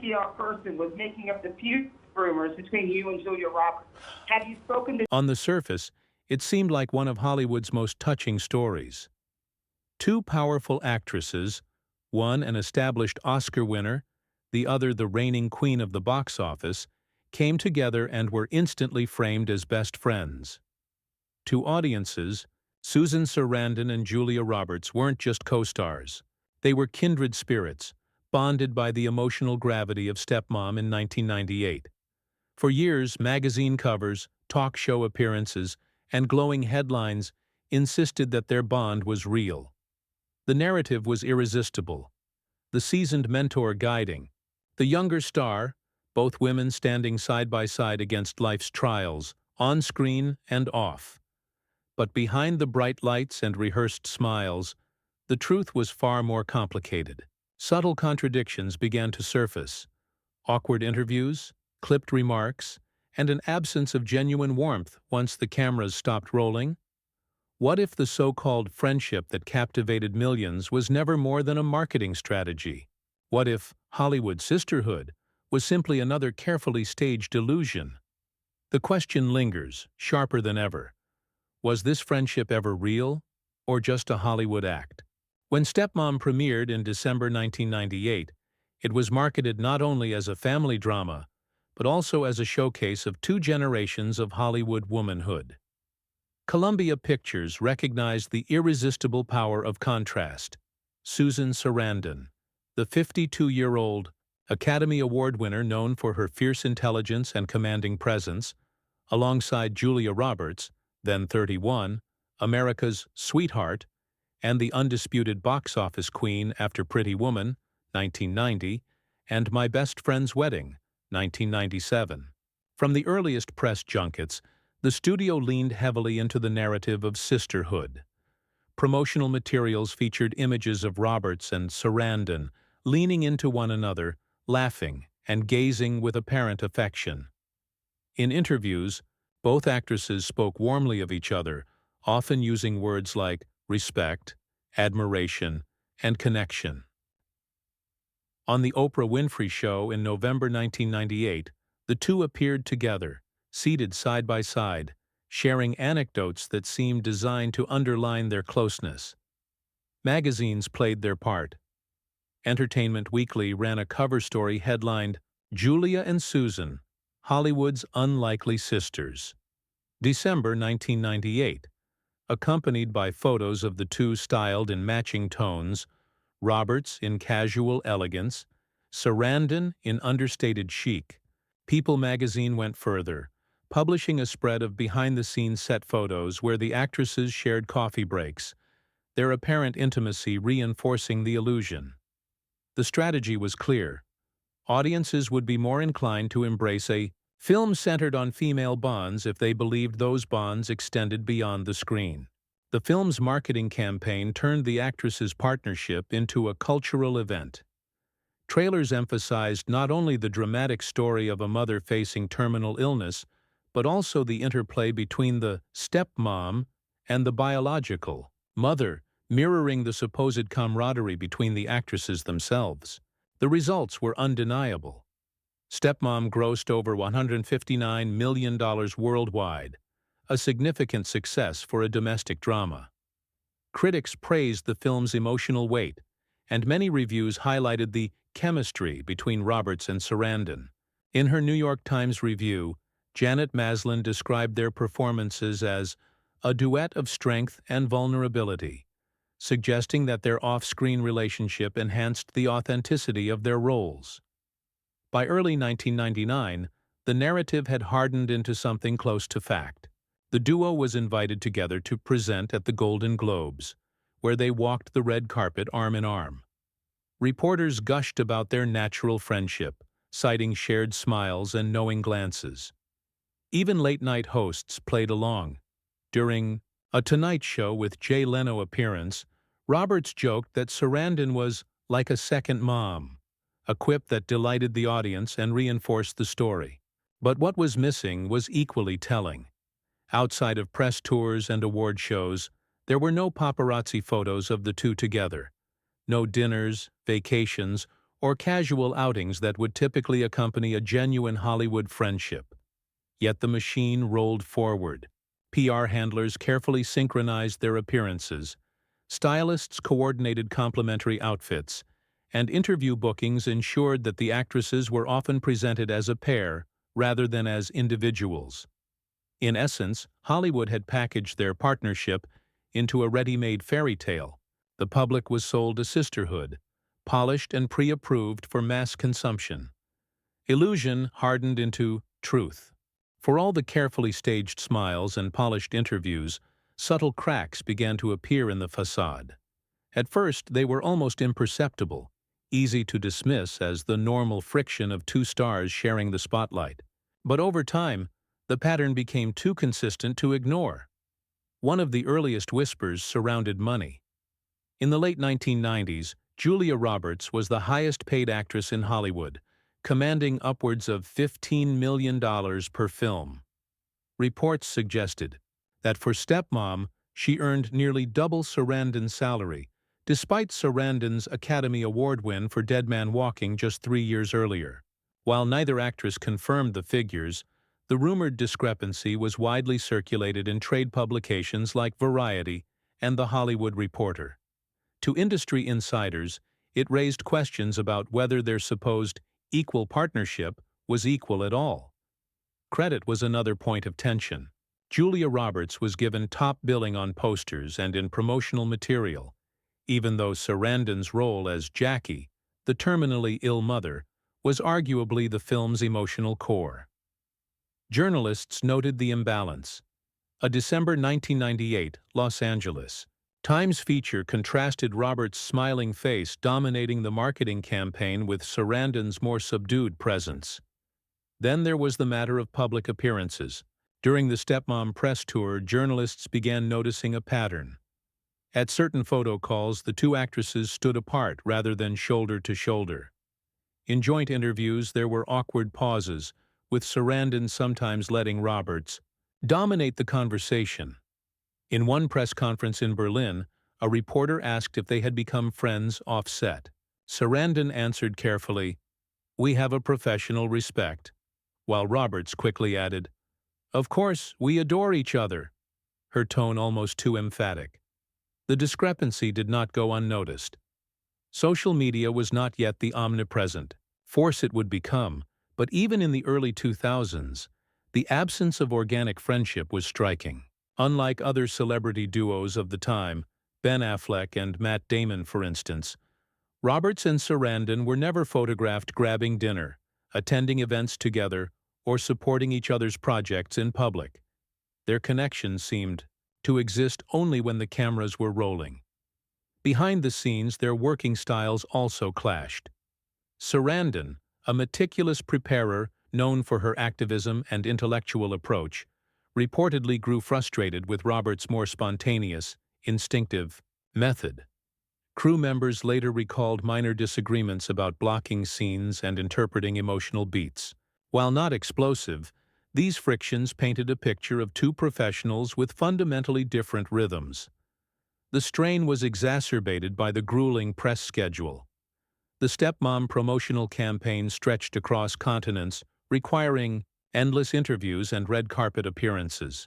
PR person was making up the feud rumors between you and Julia Roberts. Have you spoken to... On the surface, it seemed like one of Hollywood's most touching stories. Two powerful actresses, one an established Oscar winner, the other the reigning queen of the box office, came together and were instantly framed as best friends. To audiences, Susan Sarandon and Julia Roberts weren't just co-stars. They were kindred spirits, bonded by the emotional gravity of Stepmom in 1998. For years, magazine covers, talk show appearances, and glowing headlines insisted that their bond was real. The narrative was irresistible, the seasoned mentor guiding, the younger star, both women standing side by side against life's trials, on screen and off. But behind the bright lights and rehearsed smiles, the truth was far more complicated. Subtle contradictions began to surface: awkward interviews, clipped remarks, and an absence of genuine warmth once the cameras stopped rolling. What if the so-called friendship that captivated millions was never more than a marketing strategy? What if Hollywood sisterhood was simply another carefully staged illusion? The question lingers, sharper than ever. Was this friendship ever real, or just a Hollywood act? When Stepmom premiered in December 1998, it was marketed not only as a family drama, but also as a showcase of two generations of Hollywood womanhood. Columbia Pictures recognized the irresistible power of contrast. Susan Sarandon, the 52-year-old Academy Award winner known for her fierce intelligence and commanding presence, alongside Julia Roberts, then 31, America's sweetheart, and the undisputed box office queen after Pretty Woman, 1990, and My Best Friend's Wedding, 1997. From the earliest press junkets, the studio leaned heavily into the narrative of sisterhood. Promotional materials featured images of Roberts and Sarandon leaning into one another, laughing and gazing with apparent affection. In interviews, both actresses spoke warmly of each other, often using words like respect, admiration, and connection. On The Oprah Winfrey Show in November 1998, the two appeared together, seated side by side, sharing anecdotes that seemed designed to underline their closeness. Magazines played their part. Entertainment Weekly ran a cover story headlined, "Julia and Susan, Hollywood's Unlikely Sisters." December 1998, accompanied by photos of the two styled in matching tones, Roberts in casual elegance, Sarandon in understated chic. People magazine went further, publishing a spread of behind-the-scenes set photos where the actresses shared coffee breaks, their apparent intimacy reinforcing the illusion. The strategy was clear. Audiences would be more inclined to embrace a film centered on female bonds if they believed those bonds extended beyond the screen. The film's marketing campaign turned the actresses' partnership into a cultural event. Trailers emphasized not only the dramatic story of a mother facing terminal illness, but also the interplay between the stepmom and the biological mother, mirroring the supposed camaraderie between the actresses themselves. The results were undeniable. Stepmom grossed over $159 million worldwide, a significant success for a domestic drama. Critics praised the film's emotional weight, and many reviews highlighted the chemistry between Roberts and Sarandon. In her New York Times review, Janet Maslin described their performances as a duet of strength and vulnerability, suggesting that their off-screen relationship enhanced the authenticity of their roles. By early 1999, the narrative had hardened into something close to fact. The duo was invited together to present at the Golden Globes, where they walked the red carpet arm in arm. Reporters gushed about their natural friendship, citing shared smiles and knowing glances. Even late-night hosts played along. During a Tonight Show with Jay Leno appearance, Roberts joked that Sarandon was like a second mom, a quip that delighted the audience and reinforced the story. But what was missing was equally telling. Outside of press tours and award shows, there were no paparazzi photos of the two together. No dinners, vacations, or casual outings that would typically accompany a genuine Hollywood friendship. Yet the machine rolled forward. PR handlers carefully synchronized their appearances, stylists coordinated complementary outfits, and interview bookings ensured that the actresses were often presented as a pair rather than as individuals. In essence, Hollywood had packaged their partnership into a ready-made fairy tale. The public was sold a sisterhood, polished and pre-approved for mass consumption. Illusion hardened into truth. For all the carefully staged smiles and polished interviews, subtle cracks began to appear in the facade. At first, they were almost imperceptible, easy to dismiss as the normal friction of two stars sharing the spotlight. But over time, the pattern became too consistent to ignore. One of the earliest whispers surrounded money. In the late 1990s, Julia Roberts was the highest-paid actress in Hollywood, commanding upwards of $15 million per film. Reports suggested that for Stepmom, she earned nearly double Sarandon's salary, despite Sarandon's Academy Award win for Dead Man Walking just 3 years earlier. While neither actress confirmed the figures, the rumored discrepancy was widely circulated in trade publications like Variety and The Hollywood Reporter. To industry insiders, it raised questions about whether their supposed equal partnership was equal at all. Credit was another point of tension. Julia Roberts was given top billing on posters and in promotional material, even though Sarandon's role as Jackie, the terminally ill mother, was arguably the film's emotional core. Journalists noted the imbalance. A December 1998, Los Angeles Times feature contrasted Roberts' smiling face dominating the marketing campaign with Sarandon's more subdued presence. Then there was the matter of public appearances. During the Stepmom press tour, journalists began noticing a pattern. At certain photo calls, the two actresses stood apart rather than shoulder to shoulder. In joint interviews, there were awkward pauses, with Sarandon sometimes letting Roberts dominate the conversation. In one press conference in Berlin, a reporter asked if they had become friends off-set. Sarandon answered carefully, "We have a professional respect," while Roberts quickly added, "Of course, we adore each other," her tone almost too emphatic. The discrepancy did not go unnoticed. Social media was not yet the omnipresent force it would become, but even in the early 2000s, the absence of organic friendship was striking. Unlike other celebrity duos of the time, Ben Affleck and Matt Damon for instance, Roberts and Sarandon were never photographed grabbing dinner, attending events together, or supporting each other's projects in public. Their connection seemed to exist only when the cameras were rolling. Behind the scenes, their working styles also clashed. Sarandon, a meticulous preparer known for her activism and intellectual approach, reportedly grew frustrated with Roberts' more spontaneous, instinctive method. Crew members later recalled minor disagreements about blocking scenes and interpreting emotional beats. While not explosive, these frictions painted a picture of two professionals with fundamentally different rhythms. The strain was exacerbated by the grueling press schedule. The Stepmom promotional campaign stretched across continents, requiring endless interviews and red carpet appearances.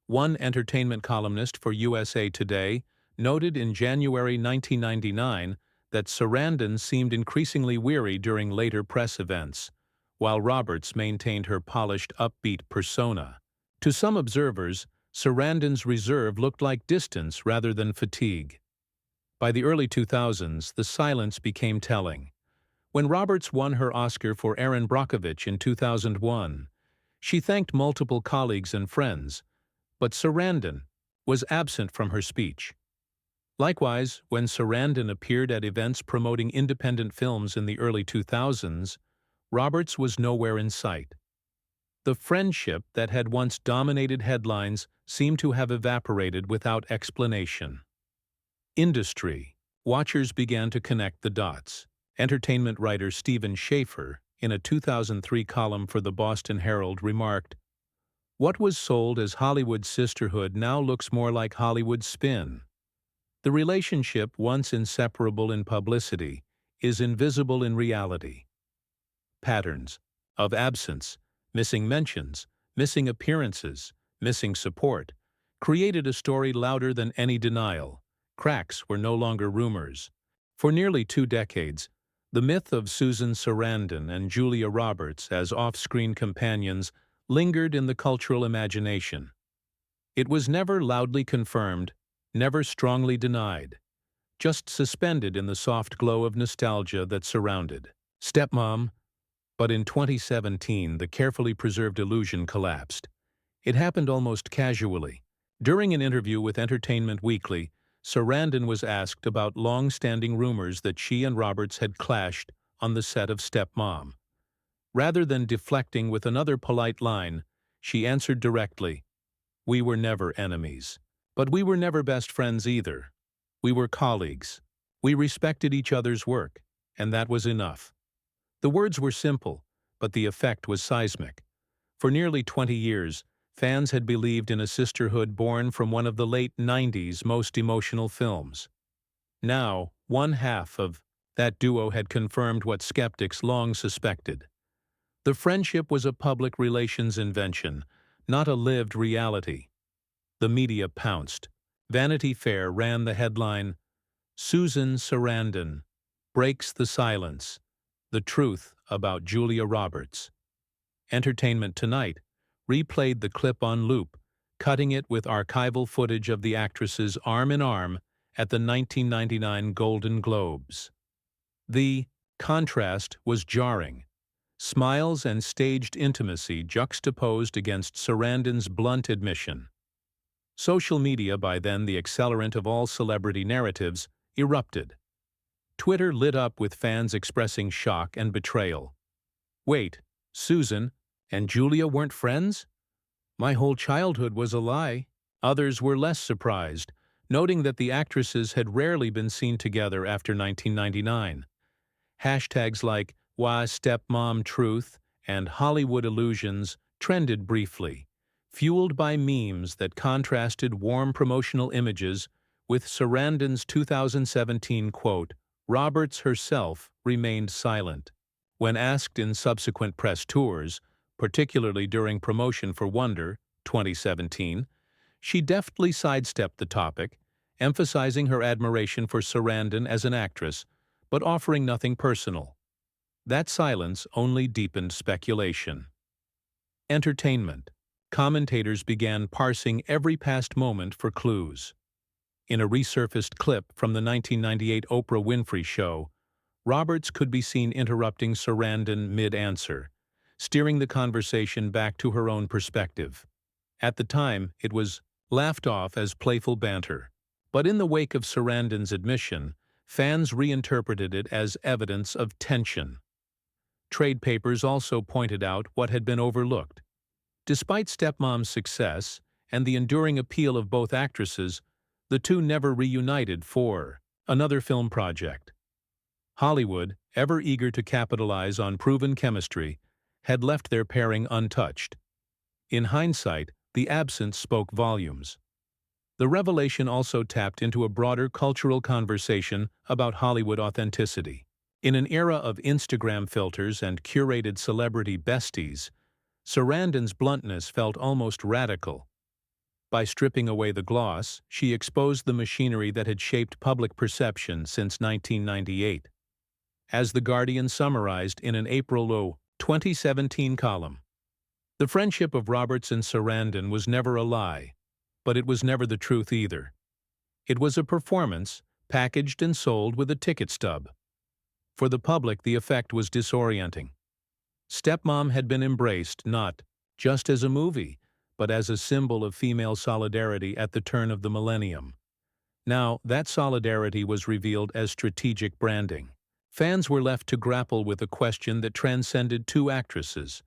One entertainment columnist for USA Today noted in January 1999 that Sarandon seemed increasingly weary during later press events, while Roberts maintained her polished, upbeat persona. To some observers, Sarandon's reserve looked like distance rather than fatigue. By the early 2000s, the silence became telling. When Roberts won her Oscar for Erin Brockovich in 2001, she thanked multiple colleagues and friends, but Sarandon was absent from her speech. Likewise, when Sarandon appeared at events promoting independent films in the early 2000s, Roberts was nowhere in sight. The friendship that had once dominated headlines seemed to have evaporated without explanation. Industry. Watchers began to connect the dots. Entertainment writer Stephen Schaefer, in a 2003 column for the Boston Herald, remarked, "What was sold as Hollywood sisterhood now looks more like Hollywood spin." The relationship, once inseparable in publicity, is invisible in reality. Patterns of absence, missing mentions, missing appearances, missing support, created a story louder than any denial. Cracks were no longer rumors. For nearly 2 decades, the myth of Susan Sarandon and Julia Roberts as off-screen companions lingered in the cultural imagination. It was never loudly confirmed, never strongly denied, just suspended in the soft glow of nostalgia that surrounded Stepmom. But in 2017, the carefully preserved illusion collapsed. It happened almost casually. During an interview with Entertainment Weekly, Sarandon was asked about long-standing rumors that she and Roberts had clashed on the set of Stepmom. Rather than deflecting with another polite line, she answered directly, "We were never enemies. But we were never best friends either. We were colleagues. We respected each other's work, and that was enough." The words were simple, but the effect was seismic. For nearly 20 years, fans had believed in a sisterhood born from one of the late 90s most emotional films. Now, one half of that duo had confirmed what skeptics long suspected. The friendship was a public relations invention, not a lived reality. The media pounced. Vanity Fair ran the headline, "Susan Sarandon breaks the silence. The truth about Julia Roberts." Entertainment Tonight replayed the clip on loop, cutting it with archival footage of the actresses arm in arm at the 1999 Golden Globes. The contrast was jarring. Smiles and staged intimacy juxtaposed against Sarandon's blunt admission. Social media, by then the accelerant of all celebrity narratives, erupted. Twitter lit up with fans expressing shock and betrayal. "Wait, Susan and Julia weren't friends? My whole childhood was a lie." Others were less surprised, noting that the actresses had rarely been seen together after 1999. Hashtags like "Why Stepmom Truth" and "Hollywood Illusions" trended briefly, fueled by memes that contrasted warm promotional images with Sarandon's 2017 quote, "Roberts herself remained silent." When asked in subsequent press tours, particularly during promotion for Wonder, 2017, she deftly sidestepped the topic, emphasizing her admiration for Sarandon as an actress, but offering nothing personal. That silence only deepened speculation. Entertainment. Commentators began parsing every past moment for clues. In a resurfaced clip from the 1998 Oprah Winfrey Show, Roberts could be seen interrupting Sarandon mid-answer, steering the conversation back to her own perspective. At the time, it was laughed off as playful banter. But in the wake of Sarandon's admission, fans reinterpreted it as evidence of tension. Trade papers also pointed out what had been overlooked. Despite Stepmom's success and the enduring appeal of both actresses, the two never reunited for another film project. Hollywood, ever eager to capitalize on proven chemistry, had left their pairing untouched. In hindsight, the absence spoke volumes. The revelation also tapped into a broader cultural conversation about Hollywood authenticity. In an era of Instagram filters and curated celebrity besties, Sarandon's bluntness felt almost radical. By stripping away the gloss, she exposed the machinery that had shaped public perception since 1998. As The Guardian summarized in an April 2017 column, "The friendship of Roberts and Sarandon was never a lie, but it was never the truth either. It was a performance, packaged and sold with a ticket stub." For the public, the effect was disorienting. Stepmom had been embraced not just as a movie, but as a symbol of female solidarity at the turn of the millennium. Now, that solidarity was revealed as strategic branding. Fans were left to grapple with a question that transcended two actresses.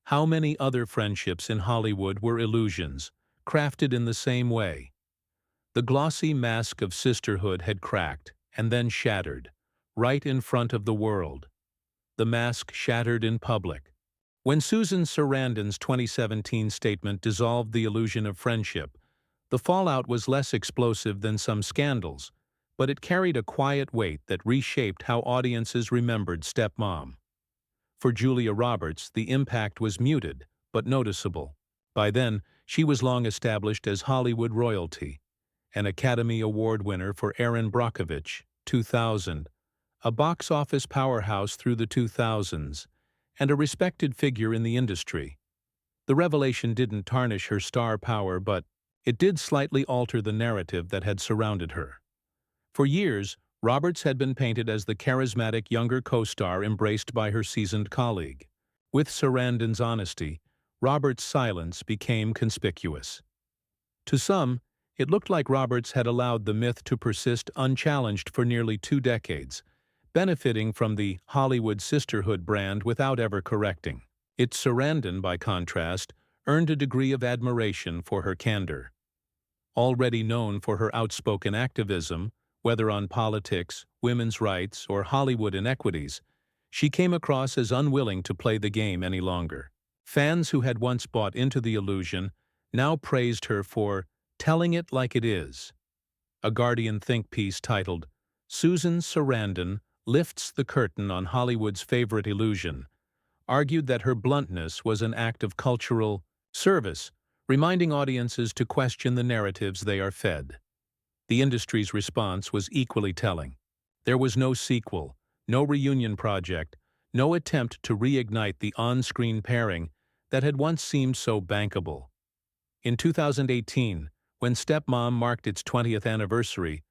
How many other friendships in Hollywood were illusions, crafted in the same way? The glossy mask of sisterhood had cracked, and then shattered, right in front of the world. The mask shattered in public. When Susan Sarandon's 2017 statement dissolved the illusion of friendship, the fallout was less explosive than some scandals, but it carried a quiet weight that reshaped how audiences remembered Stepmom. For Julia Roberts, the impact was muted, but noticeable. By then, she was long established as Hollywood royalty, an Academy Award winner for Erin Brockovich, 2000, a box office powerhouse through the 2000s, and a respected figure in the industry. The revelation didn't tarnish her star power, but it did slightly alter the narrative that had surrounded her. For years, Roberts had been painted as the charismatic younger co-star embraced by her seasoned colleague. With Sarandon's honesty, Roberts' silence became conspicuous. To some, it looked like Roberts had allowed the myth to persist unchallenged for nearly 2 decades, benefiting from the Hollywood sisterhood brand without ever correcting. Sarandon, by contrast, earned a degree of admiration for her candor. Already known for her outspoken activism, whether on politics, women's rights, or Hollywood inequities, she came across as unwilling to play the game any longer. Fans who had once bought into the illusion now praised her for telling it like it is. A Guardian think piece titled, "Susan Sarandon Lifts the Curtain on Hollywood's Favorite Illusion," argued that her bluntness was an act of cultural service, reminding audiences to question the narratives they are fed. The industry's response was equally telling. There was no sequel, no reunion project, no attempt to reignite the on-screen pairing that had once seemed so bankable. In 2018, when Stepmom marked its 20th anniversary,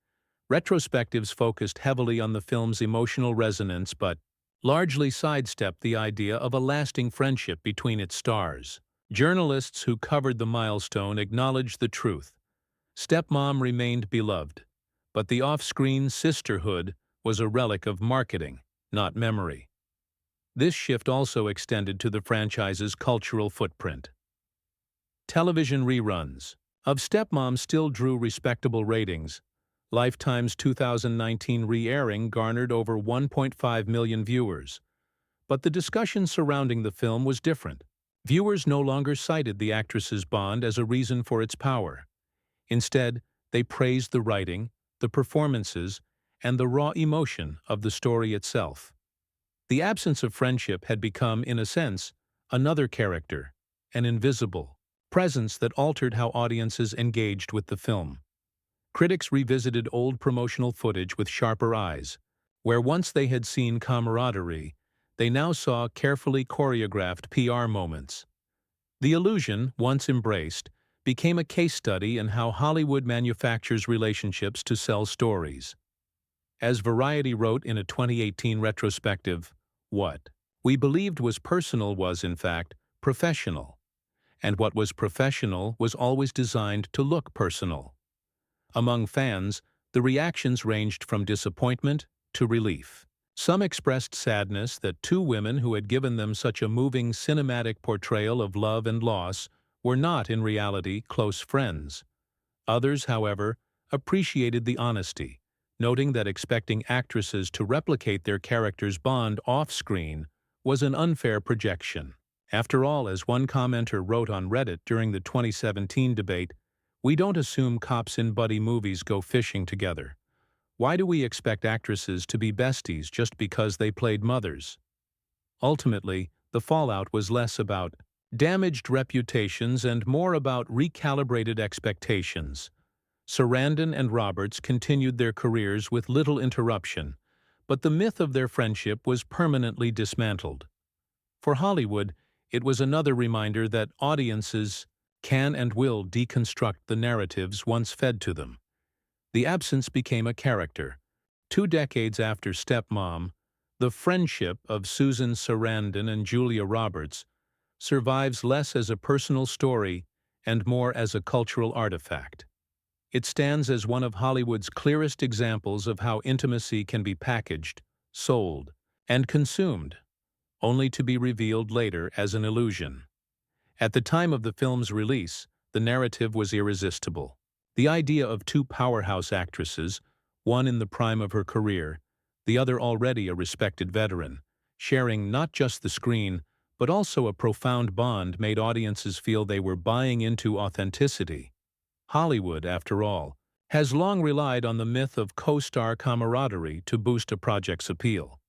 retrospectives focused heavily on the film's emotional resonance but largely sidestepped the idea of a lasting friendship between its stars. Journalists who covered the milestone acknowledged the truth. Stepmom remained beloved, but the off-screen sisterhood was a relic of marketing, not memory. This shift also extended to the franchise's cultural footprint. Television reruns of Stepmom still drew respectable ratings. Lifetime's 2019 re-airing garnered over 1.5 million viewers. But the discussion surrounding the film was different. Viewers no longer cited the actress's bond as a reason for its power. Instead, they praised the writing, the performances, and the raw emotion of the story itself. The absence of friendship had become, in a sense, another character, an invisible presence that altered how audiences engaged with the film. Critics revisited old promotional footage with sharper eyes. Where once they had seen camaraderie, they now saw carefully choreographed PR moments. The illusion, once embraced, became a case study in how Hollywood manufactures relationships to sell stories. As Variety wrote in a 2018 retrospective, what we believed was personal was, in fact, professional. And what was professional was always designed to look personal. Among fans, the reactions ranged from disappointment to relief. Some expressed sadness that 2 women who had given them such a moving cinematic portrayal of love and loss were not in reality close friends. Others, however, appreciated the honesty, noting that expecting actresses to replicate their characters' bond off-screen was an unfair projection. After all, as one commenter wrote on Reddit during the 2017 debate, "We don't assume cops in buddy movies go fishing together. Why do we expect actresses to be besties just because they played mothers?" Ultimately, the fallout was less about damaged reputations and more about recalibrated expectations. Sarandon and Roberts continued their careers with little interruption, but the myth of their friendship was permanently dismantled. For Hollywood, it was another reminder that audiences can and will deconstruct the narratives once fed to them. The absence became a character. 2 decades after Stepmom, the friendship of Susan Sarandon and Julia Roberts survives less as a personal story and more as a cultural artifact. It stands as one of Hollywood's clearest examples of how intimacy can be packaged, sold, and consumed, only to be revealed later as an illusion. At the time of the film's release, the narrative was irresistible. The idea of 2 powerhouse actresses, one in the prime of her career, the other already a respected veteran, sharing not just the screen, but also a profound bond, made audiences feel they were buying into authenticity. Hollywood, after all, has long relied on the myth of co-star camaraderie to boost a project's appeal.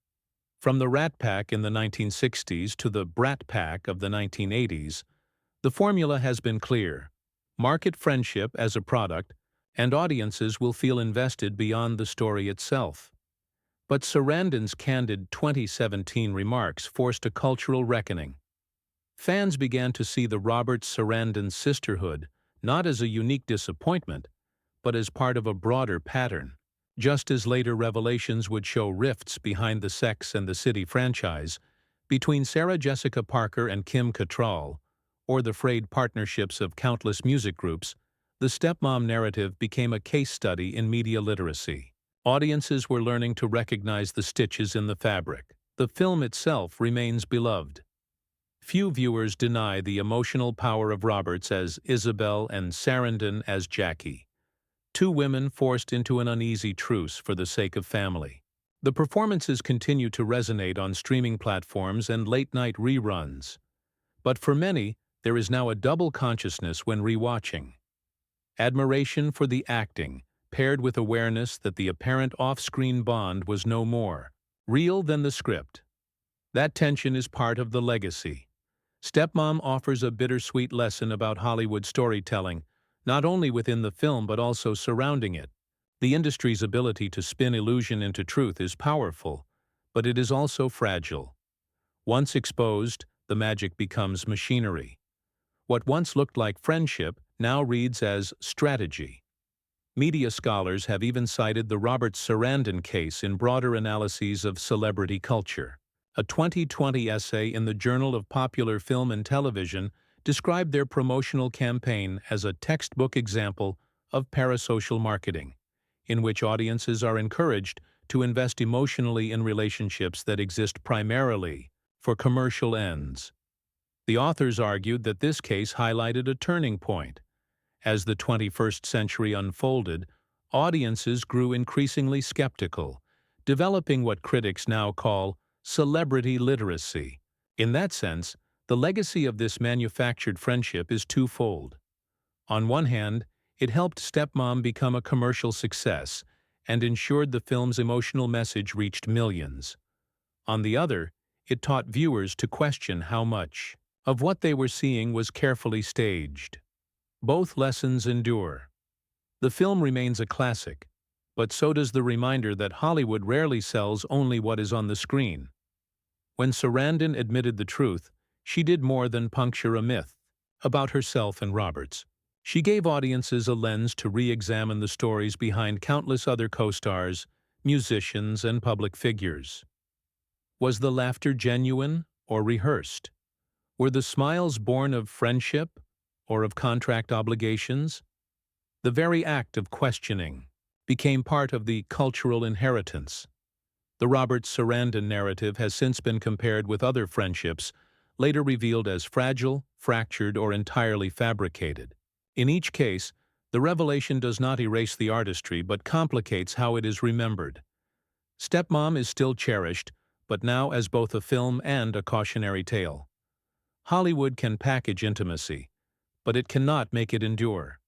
From the Rat Pack in the 1960s to the Brat Pack of the 1980s, the formula has been clear. Market friendship as a product, and audiences will feel invested beyond the story itself. But Sarandon's candid 2017 remarks forced a cultural reckoning. Fans began to see the Roberts-Sarandon sisterhood not as a unique disappointment, but as part of a broader pattern. Just as later revelations would show rifts behind the Sex and the City franchise, between Sarah Jessica Parker and Kim Cattrall, or the frayed partnerships of countless music groups, the Stepmom narrative became a case study in media literacy. Audiences were learning to recognize the stitches in the fabric. The film itself remains beloved. Few viewers deny the emotional power of Roberts as Isabel and Sarandon as Jackie, two women forced into an uneasy truce for the sake of family. The performances continue to resonate on streaming platforms and late-night reruns. But for many, there is now a double consciousness when rewatching. Admiration for the acting, paired with awareness that the apparent off-screen bond was no more real than the script. That tension is part of the legacy. Stepmom offers a bittersweet lesson about Hollywood storytelling, not only within the film but also surrounding it. The industry's ability to spin illusion into truth is powerful, but it is also fragile. Once exposed, the magic becomes machinery. What once looked like friendship now reads as strategy. Media scholars have even cited the Roberts-Sarandon case in broader analyses of celebrity culture. A 2020 essay in the Journal of Popular Film and Television described their promotional campaign as a textbook example of parasocial marketing, in which audiences are encouraged to invest emotionally in relationships that exist primarily for commercial ends. The authors argued that this case highlighted a turning point. As the 21st century unfolded, audiences grew increasingly skeptical, developing what critics now call celebrity literacy. In that sense, the legacy of this manufactured friendship is twofold. On one hand, it helped Stepmom become a commercial success and ensured the film's emotional message reached millions. On the other, it taught viewers to question how much of what they were seeing was carefully staged. Both lessons endure. The film remains a classic, but so does the reminder that Hollywood rarely sells only what is on the screen. When Sarandon admitted the truth, she did more than puncture a myth about herself and Roberts. She gave audiences a lens to re-examine the stories behind countless other co-stars, musicians, and public figures. Was the laughter genuine or rehearsed? Were the smiles born of friendship or of contract obligations? The very act of questioning became part of the cultural inheritance. The Roberts-Sarandon narrative has since been compared with other friendships, later revealed as fragile, fractured, or entirely fabricated. In each case, the revelation does not erase the artistry but complicates how it is remembered. Stepmom is still cherished, but now as both a film and a cautionary tale. Hollywood can package intimacy, but it cannot make it endure.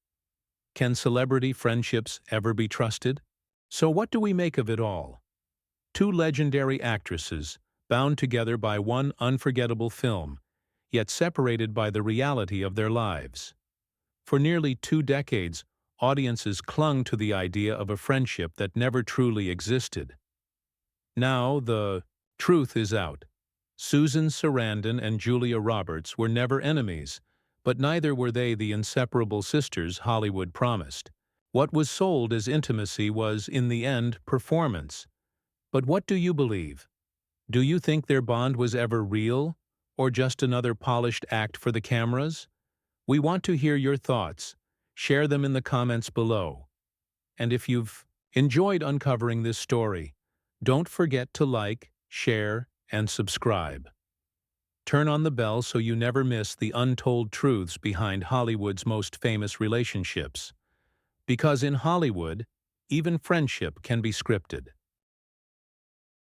Can celebrity friendships ever be trusted? So what do we make of it all? Two legendary actresses, bound together by one unforgettable film, yet separated by the reality of their lives. For nearly 2 decades, audiences clung to the idea of a friendship that never truly existed. Now the truth is out. Susan Sarandon and Julia Roberts were never enemies, but neither were they the inseparable sisters Hollywood promised. What was sold as intimacy was, in the end, performance. But what do you believe? Do you think their bond was ever real, or just another polished act for the cameras? We want to hear your thoughts. Share them in the comments below. And if you've enjoyed uncovering this story, don't forget to like, share, and subscribe. Turn on the bell so you never miss the untold truths behind Hollywood's most famous relationships. Because in Hollywood, even friendship can be scripted.